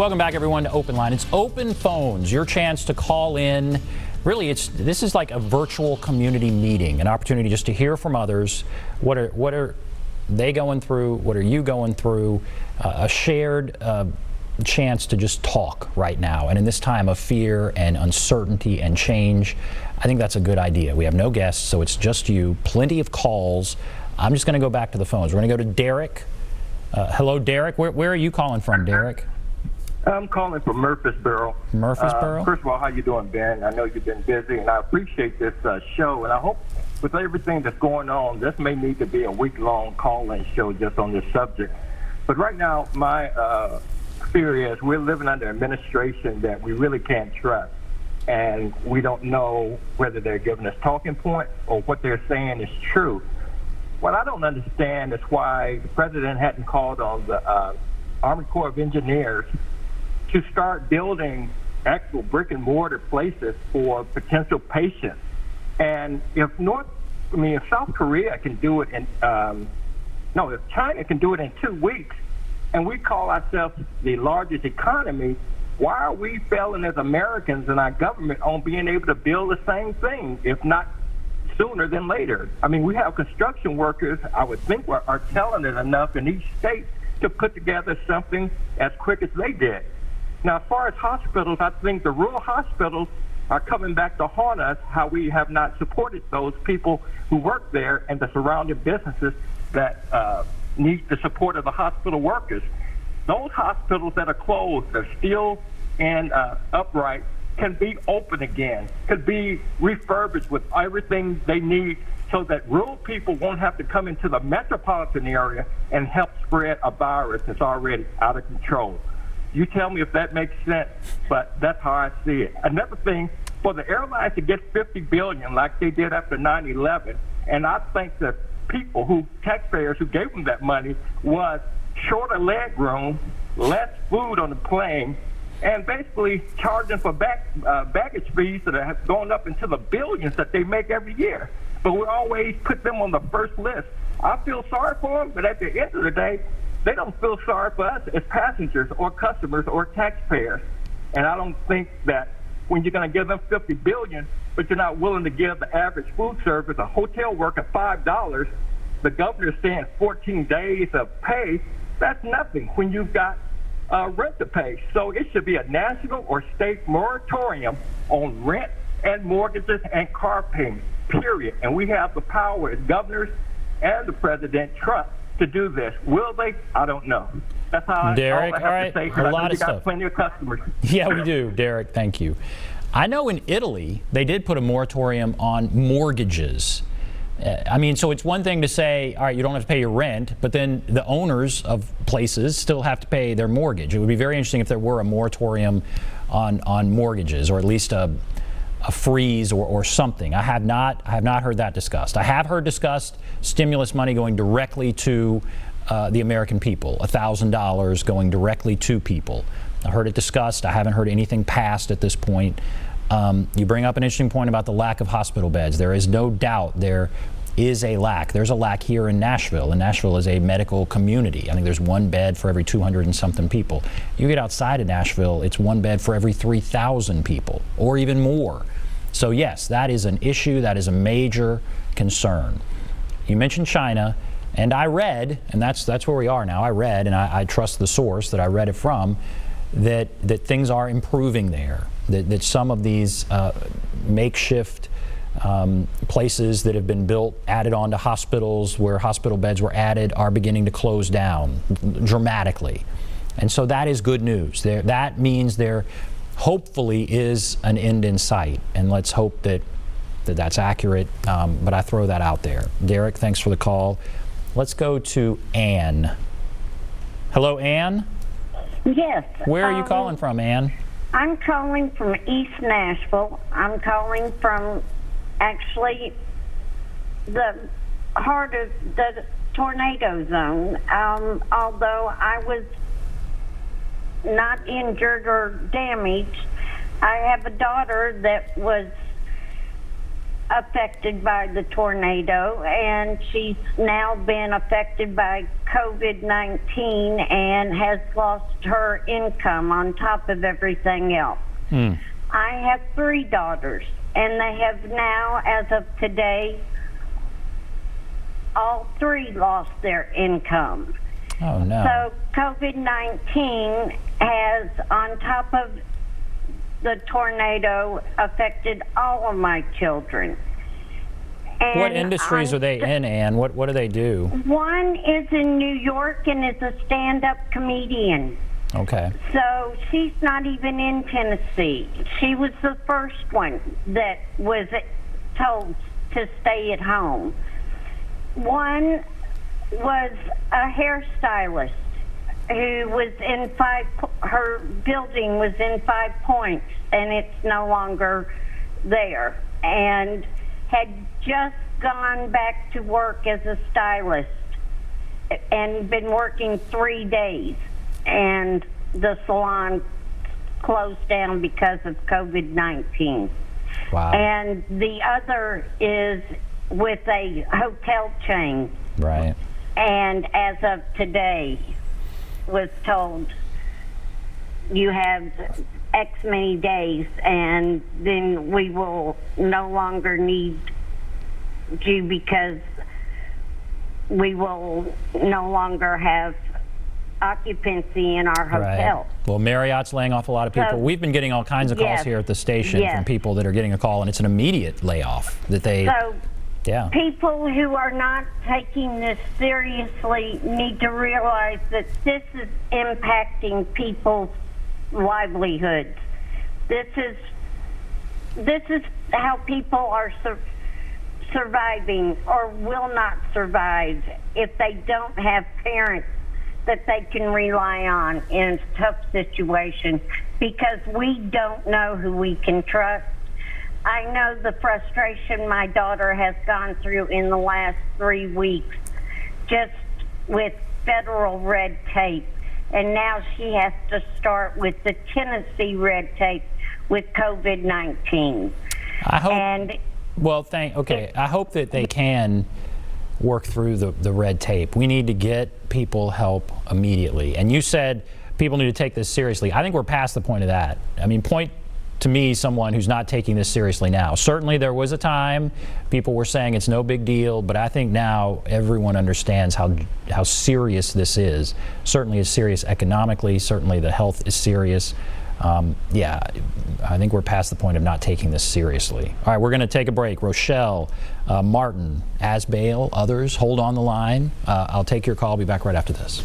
Welcome back, everyone, to Open Line. It's open phones, your chance to call in. Really, this is like a virtual community meeting, an opportunity just to hear from others. What are they going through? What are you going through? A shared chance to just talk right now. And in this time of fear and uncertainty and change, I think that's a good idea. We have no guests, so it's just you. Plenty of calls. I'm just going to go back to the phones. We're going to go to Derek. Hello, Derek. Where are you calling from, Derek? I'm calling from Murfreesboro. Murfreesboro? First of all, how you doing, Ben? I know you've been busy, and I appreciate this show. And I hope with everything that's going on, this may need to be a week-long call-in show just on this subject. But right now, my fear is we're living under administration that we really can't trust. And we don't know whether they're giving us talking points or what they're saying is true. What I don't understand is why the president hadn't called on the Army Corps of Engineers to start building actual brick and mortar places for potential patients. And if South Korea can do it if China can do it in 2 weeks, and we call ourselves the largest economy, why are we failing as Americans and our government on being able to build the same thing, if not sooner than later? I mean, we have construction workers, I would think, are talented enough in each state to put together something as quick as they did. Now, as far as hospitals, I think the rural hospitals are coming back to haunt us, how we have not supported those people who work there and the surrounding businesses that need the support of the hospital workers. Those hospitals that are closed, are still and upright, can be open again, could be refurbished with everything they need so that rural people won't have to come into the metropolitan area and help spread a virus that's already out of control. You tell me if that makes sense, but that's how I see it. Another thing, for the airlines to get $50 billion like they did after 9/11, and I think the taxpayers who gave them that money, was shorter leg room, less food on the plane, and basically charging for baggage fees that have gone up into the billions that they make every year. But we always put them on the first list. I feel sorry for them, but at the end of the day, they don't feel sorry for us as passengers or customers or taxpayers. And I don't think that when you're going to give them $50 billion, but you're not willing to give the average food service, a hotel worker, $5, the governor's saying 14 days of pay, that's nothing when you've got rent to pay. So it should be a national or state moratorium on rent and mortgages and car payments, period. And we have the power as governors and the President Trump to do this. Will they? I don't know. That's how Derek, all I have to say. a lot of stuff. Got plenty of customers. Yeah, we do, Derek. Thank you. I know in Italy they did put a moratorium on mortgages. So it's one thing to say, all right, you don't have to pay your rent, but then the owners of places still have to pay their mortgage. It would be very interesting if there were a moratorium on mortgages, or at least a freeze or something. I have not heard that discussed. I have heard discussed stimulus money going directly to the American people, $1,000 going directly to people. I heard it discussed. I haven't heard anything passed at this point. You bring up an interesting point about the lack of hospital beds. There is no doubt there is a lack. There's a lack here in Nashville, and Nashville is a medical community. I think there's one bed for every 200 and something people. You get outside of Nashville, it's one bed for every 3,000 people, or even more. So yes, that is an issue. That is a major concern. You mentioned China, and I read, and that's where we are now. I read, and I trust the source that I read it from, that things are improving there. That some of these makeshift places that have been built, added onto hospitals, where hospital beds were added, are beginning to close down dramatically. And so that is good news. That means there hopefully is an end in sight, and let's hope that's accurate, but I throw that out there. Derek, thanks for the call. Let's go to Ann. Hello, Ann? Yes. Where are you calling from, Ann? I'm calling from East Nashville. I'm calling from actually the heart of the tornado zone. Although I was not injured or damaged, I have a daughter that was affected by the tornado, and she's now been affected by COVID-19 and has lost her income on top of everything else. I have 3 daughters, and they have now, as of today, all 3 lost their income. Oh, no. So COVID-19 has, on top of the tornado, affected all of my children. And What industries are they in, Ann? What do they do? One is in New York and is a stand-up comedian. Okay. So she's not even in Tennessee. She was the first one that was told to stay at home. One was a hairstylist who was in her building was in 5 Points, and it's no longer there, and had just gone back to work as a stylist and been working 3 days, and the salon closed down because of COVID-19. Wow. And the other is with a hotel chain. Right. And as of today, was told you have X many days, and then we will no longer need you because we will no longer have occupancy in our hotel. Right. Well, Marriott's laying off a lot of people. So, We've been getting all kinds of calls yes, here at the station yes. from people that are getting a call, and it's an immediate layoff that they. So Yeah. people who are not taking this seriously need to realize that this is impacting people's livelihoods. This is how people are surviving or will not survive if they don't have parents that they can rely on in a tough situation, because we don't know who we can trust. I know the frustration my daughter has gone through in the last 3 weeks just with federal red tape, and now she has to start with the Tennessee red tape with COVID-19. I hope. And Well, I hope that they can work through the red tape. We need to get people help immediately. And you said people need to take this seriously. I think we're past the point of that. I mean, point to me someone who's not taking this seriously now. Certainly there was a time people were saying it's no big deal, but I think now everyone understands how serious this is. Certainly it's serious economically, certainly the health is serious. Yeah, I think we're past the point of not taking this seriously. All right, we're going to take a break. Rochelle, Martin, Asbale, others, hold on the line. I'll take your call. I'll be back right after this.